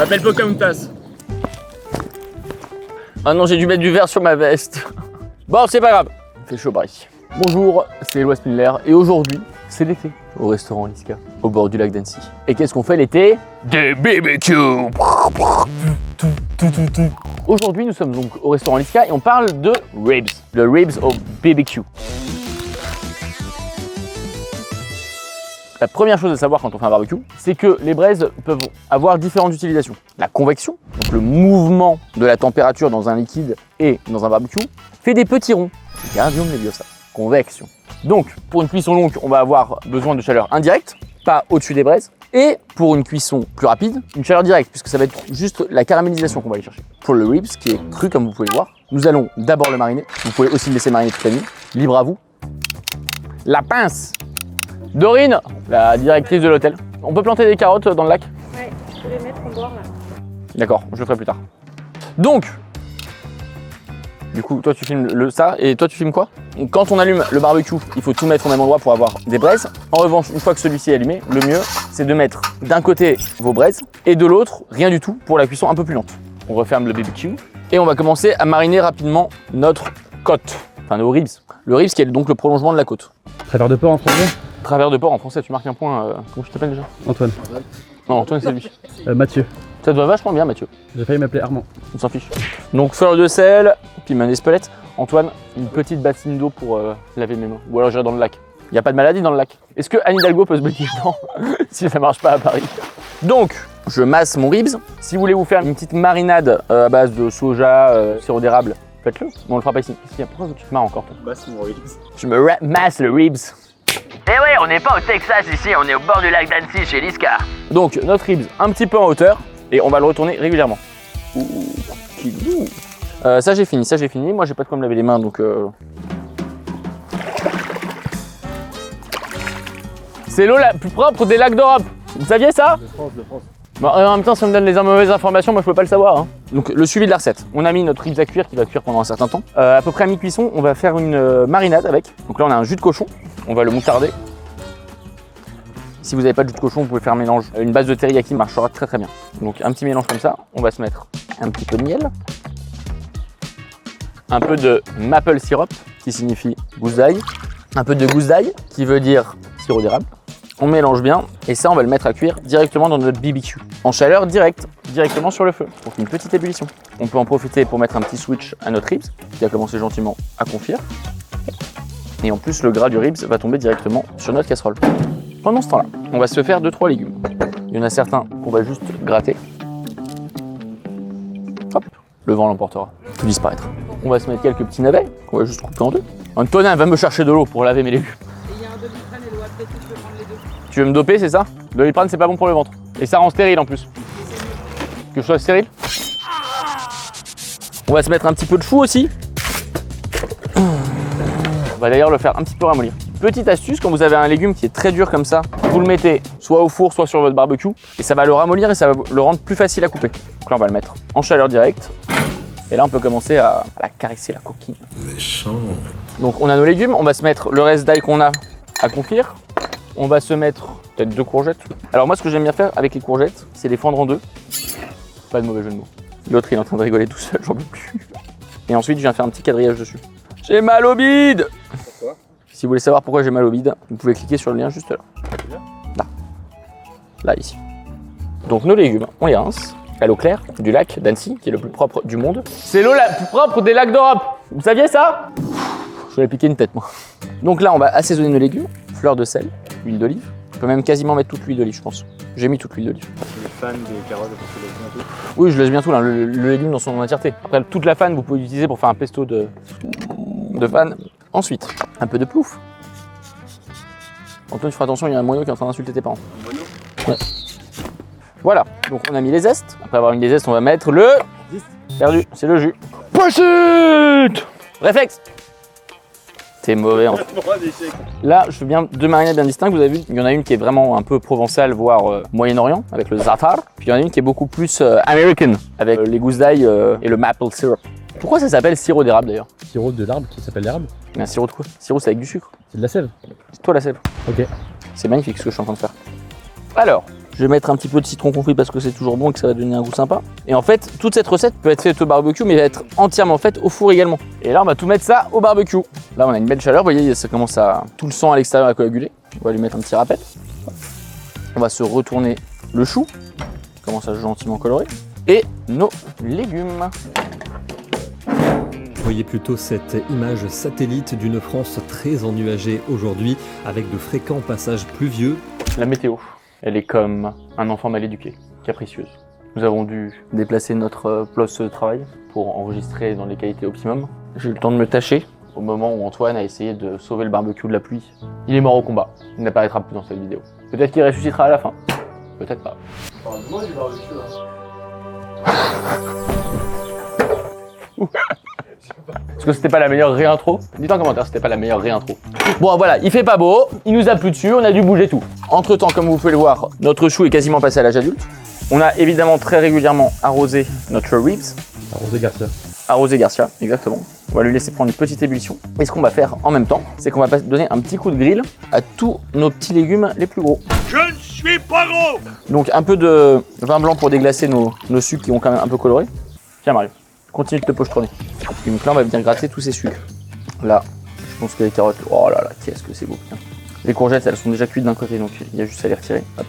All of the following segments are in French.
m'appelle Pocahontas. Ah non, j'ai dû mettre du verre sur ma veste. Bon, c'est pas grave. Il fait chaud par ici. Bonjour, c'est Éloi Spindler et aujourd'hui, c'est l'été au restaurant Liska, au bord du lac d'Annecy. Et qu'est-ce qu'on fait l'été? Des BBQ. Aujourd'hui, nous sommes donc au restaurant Liska et on parle de ribs, le ribs au BBQ. La première chose à savoir quand on fait un barbecue, c'est que les braises peuvent avoir différentes utilisations. La convection, donc le mouvement de la température dans un liquide et dans un barbecue, fait des petits ronds. Gardium Leviosa, convection. Donc, pour une cuisson longue, on va avoir besoin de chaleur indirecte, pas au-dessus des braises. Et pour une cuisson plus rapide, une chaleur directe, puisque ça va être juste la caramélisation qu'on va aller chercher. Pour le ribs, qui est cru comme vous pouvez le voir, nous allons d'abord le mariner. Vous pouvez aussi le laisser mariner toute la nuit. Libre à vous. La pince. Dorine, la directrice de l'hôtel. On peut planter des carottes dans le lac? Ouais, je peux les mettre en bord là. D'accord, je le ferai plus tard. Donc, du coup, toi tu filmes ça et toi tu filmes quoi? Quand on allume le barbecue, il faut tout mettre au même endroit pour avoir des braises. En revanche, une fois que celui-ci est allumé, le mieux c'est de mettre d'un côté vos braises et de l'autre rien du tout pour la cuisson un peu plus lente. On referme le BBQ et on va commencer à mariner rapidement notre côte, enfin nos ribs. Le ribs qui est donc le prolongement de la côte. Travers de porc en français? Travers de porc en français, tu marques un point. Comment je t'appelle déjà? Antoine. Non, Antoine c'est lui. Mathieu. Ça te va vachement bien, Mathieu. J'ai failli m'appeler Armand. On s'en fiche. Donc fleur de sel, puis mayonnaise Paulette. Antoine, une petite bassine d'eau pour laver mes mains. Ou alors j'irai dans le lac. Il n'y a pas de maladie dans le lac. Est-ce que Anne Hidalgo peut se baigner dedans si ça marche pas à Paris? Donc, je masse mon ribs. Si vous voulez vous faire une petite marinade à base de soja, sirop d'érable, faites-le. Mais on le fera pas ici. Pourquoi tu te marres encore toi? Masse mon ribs. Je me masse le ribs. Eh ouais, on n'est pas au Texas ici, on est au bord du lac d'Annecy chez Liska. Donc notre ribs un petit peu en hauteur et on va le retourner régulièrement. Ouh, kilou. Ça j'ai fini. Moi j'ai pas de quoi me laver les mains donc. C'est l'eau la plus propre des lacs d'Europe. Vous saviez ça? De France. Bon, en même temps, si on me donne les mauvaises informations, moi je peux pas le savoir. Hein. Donc le suivi de la recette. On a mis notre ribs à cuire qui va cuire pendant un certain temps. À peu près à mi-cuisson, on va faire une marinade avec. Donc là on a un jus de cochon. On va le moutarder. Si vous n'avez pas de jus de cochon, vous pouvez faire un mélange. Une base de teriyaki marchera très très bien. Donc un petit mélange comme ça. On va se mettre un petit peu de miel. Un peu de maple syrup qui signifie gousse d'ail. Un peu de gousse d'ail qui veut dire sirop d'érable. On mélange bien et ça on va le mettre à cuire directement dans notre BBQ. En chaleur directe, directement sur le feu. Donc une petite ébullition. On peut en profiter pour mettre un petit switch à notre ribs qui a commencé gentiment à confire. Et en plus le gras du ribs va tomber directement sur notre casserole. Pendant ce temps-là, on va se faire 2-3 légumes. Il y en a certains qu'on va juste gratter. Hop, le vent l'emportera. Tout disparaîtra. On va se mettre quelques petits navets qu'on va juste couper en deux. Antonin va me chercher de l'eau pour laver mes légumes. Et il y a un Doliprane et le Watt, tu peux prendre les deux. Tu veux me doper, c'est ça? Le Doliprane, c'est pas bon pour le ventre. Et ça rend stérile en plus. Que je sois stérile? On va se mettre un petit peu de chou aussi. On va d'ailleurs le faire un petit peu ramollir. Petite astuce, quand vous avez un légume qui est très dur comme ça, vous le mettez soit au four, soit sur votre barbecue, et ça va le ramollir et ça va le rendre plus facile à couper. Donc là, on va le mettre en chaleur directe. Et là, on peut commencer à la caresser, la coquille. Méchant. Donc on a nos légumes, on va se mettre le reste d'ail qu'on a à confire. On va se mettre peut-être 2 courgettes. Alors moi, ce que j'aime bien faire avec les courgettes, c'est les fendre en deux. Pas de mauvais jeu de mots. L'autre, il est en train de rigoler tout seul, j'en peux plus. Et ensuite, je viens faire un petit quadrillage dessus. J'ai mal au bide. Pourquoi? Si vous voulez savoir pourquoi j'ai mal au bide, vous pouvez cliquer sur le lien juste là. Là. Là, ici. Donc nos légumes, on les rince à l'eau claire du lac d'Annecy, qui est le plus propre du monde. C'est l'eau la plus propre des lacs d'Europe. Vous saviez ça? Je vais piquer une tête, moi. Donc là, on va assaisonner nos légumes. Fleur de sel, huile d'olive. On peut même quasiment mettre toute l'huile d'olive, je pense. J'ai mis toute l'huile d'olive. Les fans des carottes, parce que les bien tout. Oui, je laisse bien tout, là, le légume dans son entièreté. Après, toute la fan, vous pouvez l'utiliser pour faire un pesto de fan. Ensuite, un peu de plouf. Antoine, tu feras attention, il y a un moineau qui est en train d'insulter tes parents. Un moineau? Ouais. Voilà, donc on a mis les zestes. Après avoir mis les zestes, on va mettre le... Perdu, c'est le jus. Pochette! Réflexe! C'est mauvais en fait. Là, je fais bien 2 marinades bien distinctes. Vous avez vu, il y en a une qui est vraiment un peu provençale, voire Moyen-Orient, avec le za'atar. Puis il y en a une qui est beaucoup plus American, avec les gousses d'ail et le maple syrup. Pourquoi ça s'appelle sirop d'érable d'ailleurs? Sirop de l'arbre qui s'appelle l'érable. Mais un sirop de quoi? Sirop, c'est avec du sucre. C'est de la sève. C'est toi la sève. Ok. C'est magnifique ce que je suis en train de faire. Alors, Je vais mettre un petit peu de citron confit parce que c'est toujours bon et que ça va donner un goût sympa. Et en fait, toute cette recette peut être faite au barbecue, mais va être entièrement faite au four également. Et là, on va tout mettre ça au barbecue. Là, on a une belle chaleur, vous voyez, ça commence à tout le sang à l'extérieur à coaguler. On va lui mettre un petit rappel. On va se retourner le chou, qui commence à gentiment colorer, et nos légumes. Voyez plutôt cette image satellite d'une France très ennuagée aujourd'hui, avec de fréquents passages pluvieux. La météo, elle est comme un enfant mal éduqué, capricieuse. Nous avons dû déplacer notre poste de travail pour enregistrer dans les qualités optimum. J'ai eu le temps de me tâcher au moment où Antoine a essayé de sauver le barbecue de la pluie. Il est mort au combat, il n'apparaîtra plus dans cette vidéo. Peut-être qu'il ressuscitera à la fin, peut-être pas. Parle-moi du barbecue là. Est-ce que c'était pas la meilleure réintro? Dites en commentaire si c'était pas la meilleure réintro. Bon voilà, il fait pas beau, il nous a plu dessus, on a dû bouger tout. Entre temps, comme vous pouvez le voir, notre chou est quasiment passé à l'âge adulte. On a évidemment très régulièrement arrosé notre ribs. Arrosé Garcia. Arrosé Garcia, exactement. On va lui laisser prendre une petite ébullition. Et ce qu'on va faire en même temps, c'est qu'on va donner un petit coup de grill à tous nos petits légumes les plus gros. Je ne suis pas gros! Donc un peu de vin blanc pour déglacer nos sucres qui ont quand même un peu coloré. Tiens Mario, continue de te pochetronner. Donc là on va venir gratter tous ces sucres. Là, je pense que les carottes, oh là là, qu'est-ce que c'est beau. Putain. Les courgettes, elles sont déjà cuites d'un côté, donc il y a juste à les retirer. Hop,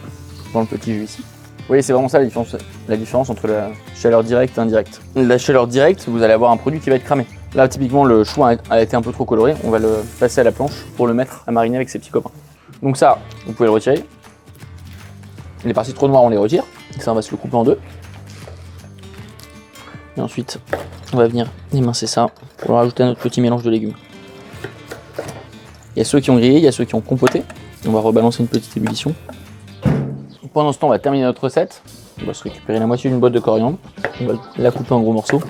dans le petit jus ici. Vous voyez, c'est vraiment ça la différence entre la chaleur directe et indirecte. La chaleur directe, vous allez avoir un produit qui va être cramé. Là, typiquement, le chou a été un peu trop coloré. On va le passer à la planche pour le mettre à mariner avec ses petits copains. Donc ça, vous pouvez le retirer. Les parties trop noires, on les retire. Et ça, on va se le couper en deux. Et ensuite, on va venir émincer ça pour le rajouter à notre petit mélange de légumes. Il y a ceux qui ont grillé, il y a ceux qui ont compoté. On va rebalancer une petite ébullition. Pendant ce temps, on va terminer notre recette. On va se récupérer la moitié d'une boîte de coriandre. On va la couper en gros morceaux.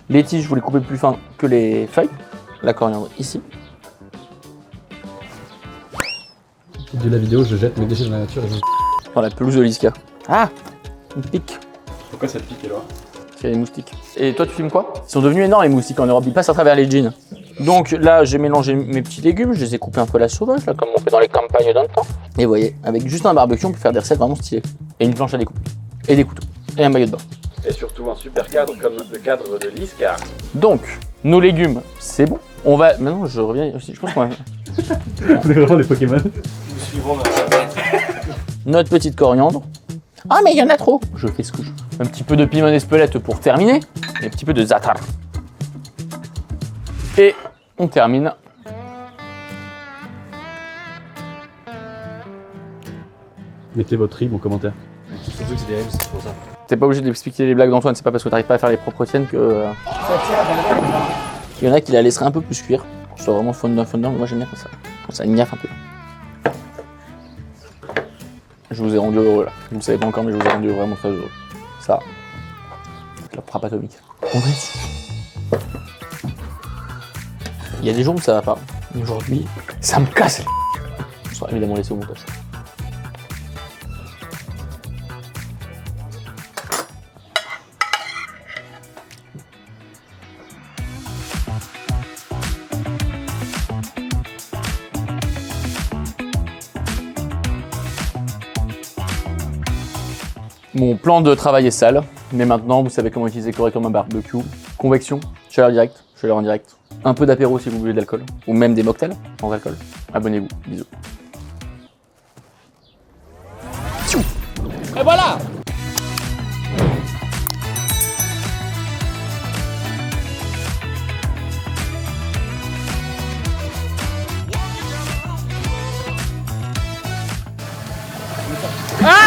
Les tiges, vous les coupez plus fin que les feuilles. La coriandre ici. De la vidéo, je jette mes déchets dans la nature et je... Dans la pelouse de Liska. Ah, une pique. Pourquoi cette pique est là? Parce qu'il y a des moustiques. Et toi, tu filmes quoi? Ils sont devenus énormes les moustiques en Europe. Ils passent à travers les jeans. Donc là, j'ai mélangé mes petits légumes. Je les ai coupés un peu à la sauvage, là, comme on fait dans les campagnes d'un temps. Et vous voyez, avec juste un barbecue, on peut faire des recettes vraiment stylées. Et une planche à découper. Et des couteaux. Et un maillot de bain. Et surtout un super cadre comme le cadre de Liska. Donc, nos légumes, c'est bon. On va. Maintenant, je reviens aussi. Je pense qu'on va. Vous êtes vraiment des Pokémon. Nous suivrons Notre petite coriandre. Ah, mais il y en a trop. Je fais ce que je veux. Un petit peu de piment d'Espelette pour terminer. Et un petit peu de za'atar. Et on termine. Mettez votre rib en commentaire. Surtout que c'est des ribs, c'est pour ça. T'es pas obligé d'expliquer les blagues d'Antoine, c'est pas parce que t'arrives pas à faire les propres tiennes que. Il y en a qui la laisseraient un peu plus cuire. Pour que ce soit vraiment fondant, mais moi j'aime bien quand ça gnaffe un peu. Je vous ai rendu heureux là. Vous le savez pas encore, mais je vous ai rendu vraiment très heureux. Ça, c'est la frappe atomique. On reste. Il y a des jours où ça va pas. Aujourd'hui, ça me casse. On sera évidemment laissé au montage. Mon plan de travail est sale, mais maintenant vous savez comment utiliser correctement un barbecue. Convection, chaleur directe, chaleur en direct. Un peu d'apéro si vous voulez de l'alcool, ou même des mocktails sans alcool. Abonnez-vous, bisous. Et voilà! Ah!